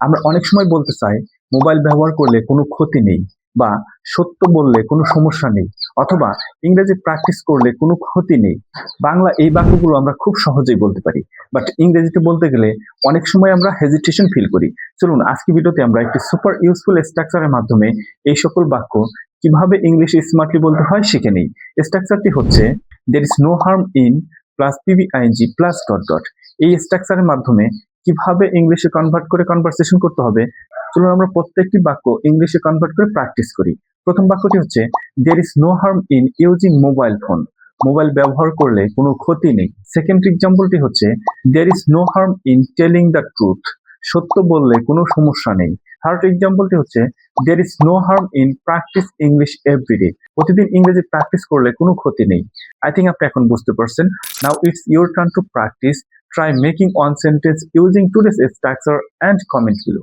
আমরা অনেক সময় বলতে চাই মোবাইল ব্যবহার করলে কোনো ক্ষতি নেই, বা সত্য বললে কোনো সমস্যা নেই, অথবা ইংরেজি প্র্যাকটিস করলে কোনো ক্ষতি নেই। বাংলা এই বাক্যগুলো আমরা খুব সহজেই বলতে পারি, বাট ইংরেজিতে বলতে গেলে অনেক সময় আমরা হেজিটেশন ফিল করি। চলুন আজকে ভিডিওতে আমরা একটি সুপার ইউজফুল স্ট্রাকচারের মাধ্যমে এই সকল বাক্য কিভাবে ইংলিশে স্মার্টলি বলতে হয় শিখে নিই। স্ট্রাকচারটি হচ্ছে there is no harm in plus পিবিআইএনজি প্লাস ডট ডট। এই স্ট্রাকচারের মাধ্যমে কিভাবে ইংলিশে কনভার্ট করে কনভারসেশন করতে হবে, চলুন আমরা প্রত্যেকটি বাক্য ইংলিশে কনভার্ট করে প্র্যাকটিস করি। প্রথম বাক্যটি হচ্ছে there is no harm in using mobile phone. Mobile ব্যবহার করলে কোনো ক্ষতি নেই। সেকেন্ড এক্সাম্পলটি হচ্ছে there is no harm in telling the truth. সত্য বললে কোনো সমস্যা নেই। থার্ড এক্সাম্পলটি হচ্ছে there is no harm in practice English everyday. প্রতিদিন ইংরেজি প্র্যাকটিস করলে কোনো ক্ষতি নেই। আই থিঙ্ক আপনি এখন বুঝতে পারছেন। Now it's your turn to practice. Try making one sentence using today's structure and comment below.